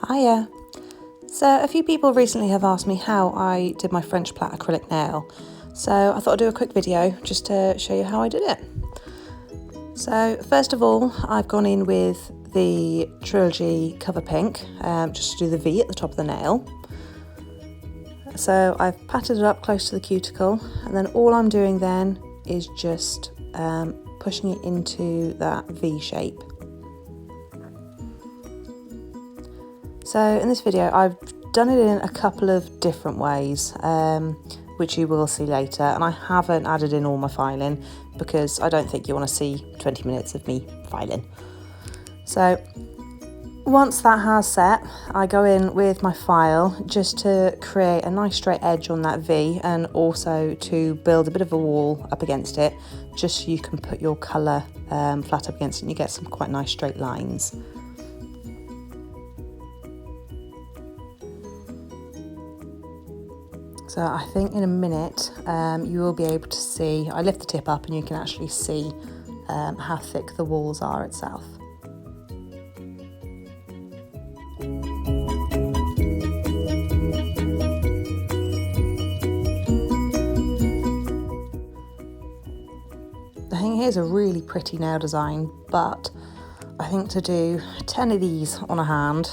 Hiya. So a few people recently have asked me how I did my French plait acrylic nail. So I thought I'd do a quick video just to show you how I did it. So first of all, I've gone in with the Trilogy Cover Pink, just to do the V at the top of the nail. So I've patted it up close to the cuticle, and then all I'm doing then is just pushing it into that V shape. So in this video I've done it in a couple of different ways, which you will see later, and I haven't added in all my filing because I don't think you want to see 20 minutes of me filing. So once that has set, I go in with my file just to create a nice straight edge on that V, and also to build a bit of a wall up against it, just so you can put your colour flat up against it and you get some quite nice straight lines. So I think in a minute you will be able to see, I lift the tip up and you can actually see how thick the walls are itself. I think here's a really pretty nail design, but I think to do 10 of these on a hand,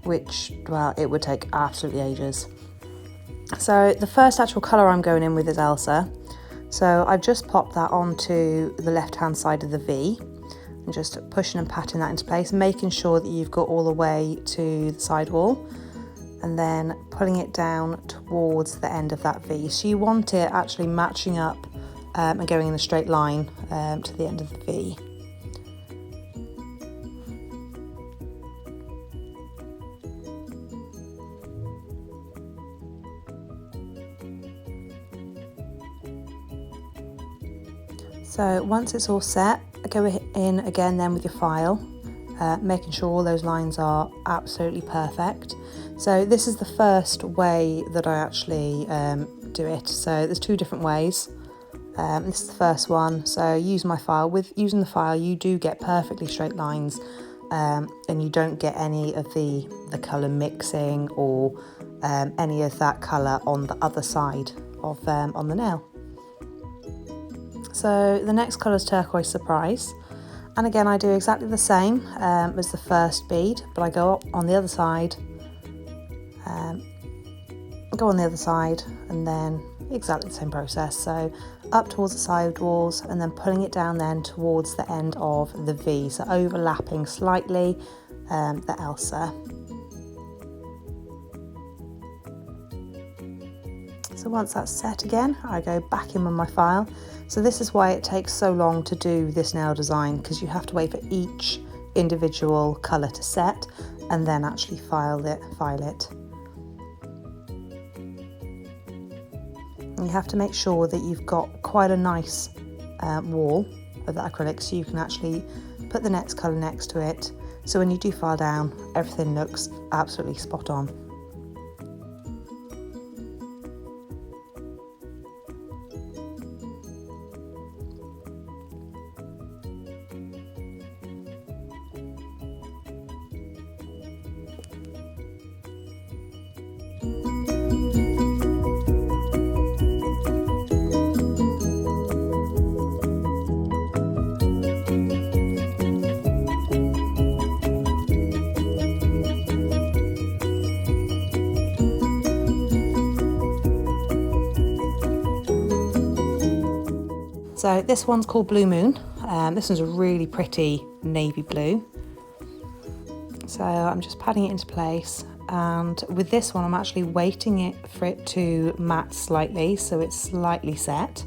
which, well, it would take absolutely ages. So the first actual colour I'm going in with is Elsa. So I've just popped that onto the left hand side of the V and just pushing and patting that into place, making sure that you've got all the way to the sidewall, and then pulling it down towards the end of that V. So you want it actually matching up and going in a straight line to the end of the V. So once it's all set, go in again then with your file, making sure all those lines are absolutely perfect. So this is the first way that I actually do it. So there's two different ways. This is the first one. So use my file. With using the file, you do get perfectly straight lines, and you don't get any of the colour mixing or any of that colour on the other side of on the nail. So the next colour is Turquoise Surprise, and again I do exactly the same as the first bead, but I go up on the other side, go on the other side, and then exactly the same process. So up towards the side walls and then pulling it down then towards the end of the V, so overlapping slightly the Elsa. So once that's set again, I go back in with my file. So this is why it takes so long to do this nail design, because you have to wait for each individual colour to set and then actually file it. And you have to make sure that you've got quite a nice wall of that acrylic, so you can actually put the next colour next to it. So when you do file down, everything looks absolutely spot on. So this one's called Blue Moon. This one's a really pretty navy blue. So I'm just patting it into place, and with this one I'm actually waiting it for it to matte slightly, so it's slightly set.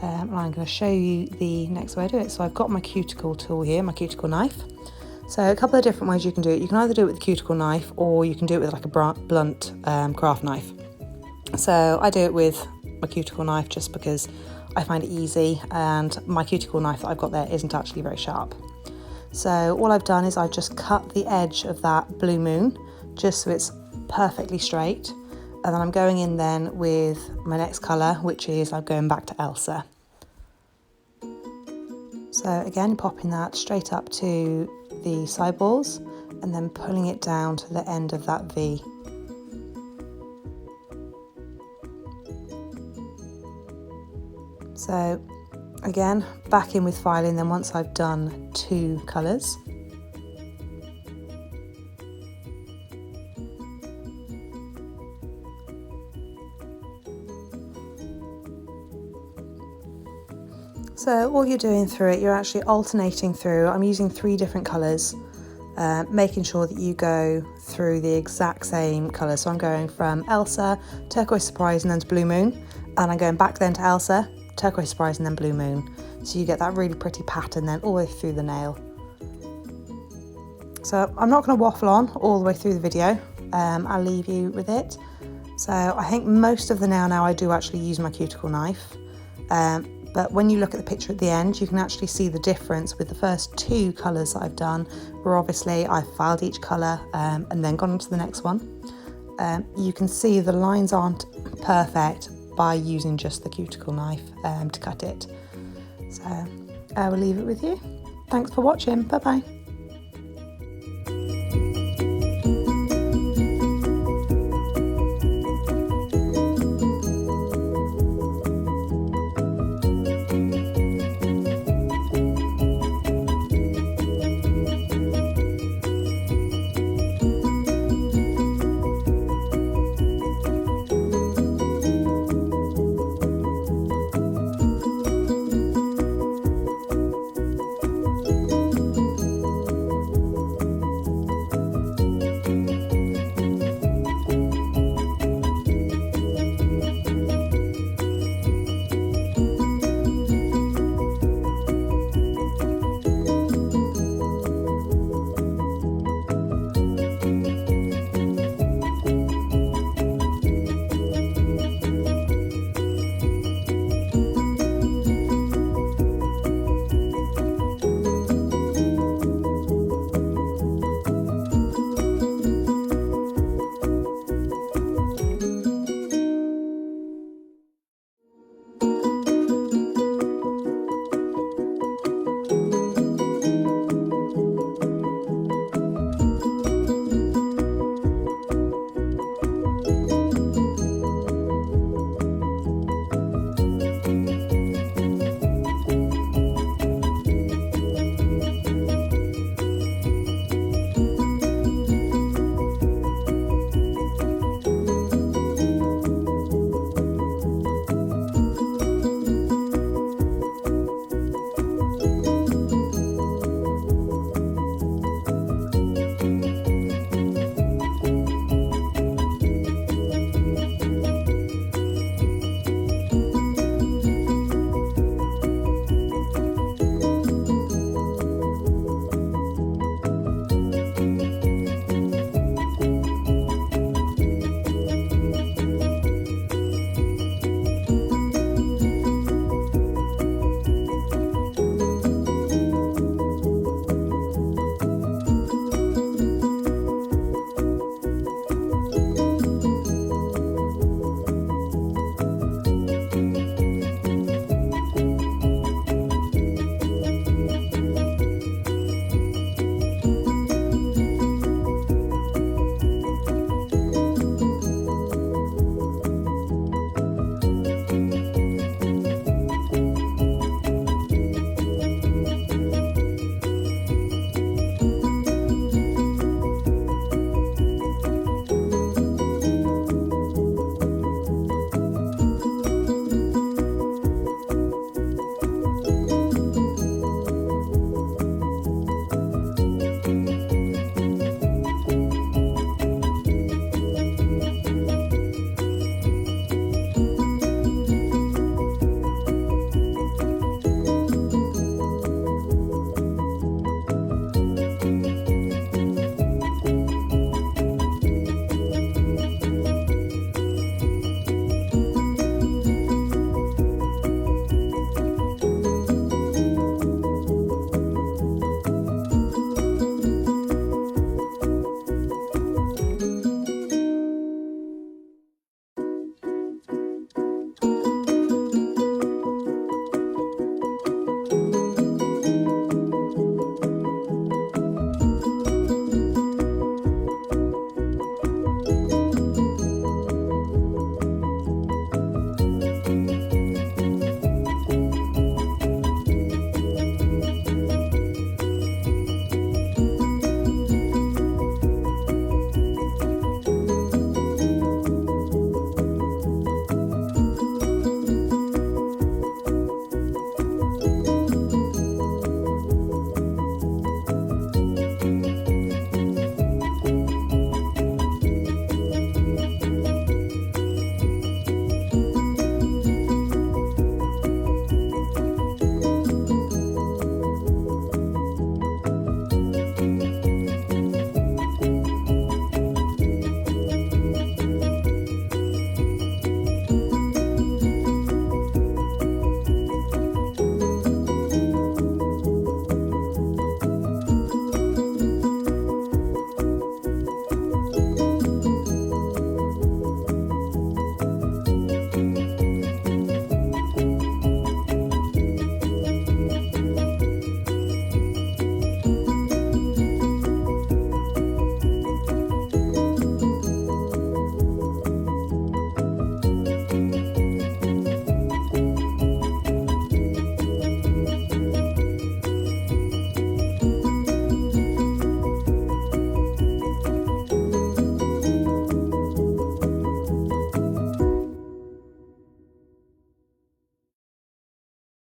And I'm going to show you the next way I do it. So I've got my cuticle tool here, my cuticle knife. So a couple of different ways you can do it. You can either do it with the cuticle knife, or you can do it with like a blunt craft knife. So I do it with my cuticle knife just because I find it easy, and my cuticle knife that I've got there isn't actually very sharp. So all I've done is I've just cut the edge of that Blue Moon just so it's perfectly straight, and then I'm going in then with my next colour, which is I'm going back to Elsa. So again, popping that straight up to the side walls, and and then pulling it down to the end of that V. So again, back in with filing then once I've done 2 colours. So all you're doing through it, you're actually alternating through. I'm using 3 different colours, making sure that you go through the exact same colour. So I'm going from Elsa, Turquoise Surprise and then to Blue Moon, and I'm going back then to Elsa, Turquoise Surprise and then Blue Moon. So you get that really pretty pattern then all the way through the nail. So I'm not going to waffle on all the way through the video, I'll leave you with it. So I think most of the nail now I do actually use my cuticle knife. But when you look at the picture at the end, you can actually see the difference with the first 2 colours that I've done, where obviously I've filed each colour and then gone on to the next one. You can see the lines aren't perfect by using just the cuticle knife to cut it. So I will leave it with you. Thanks for watching. Bye bye.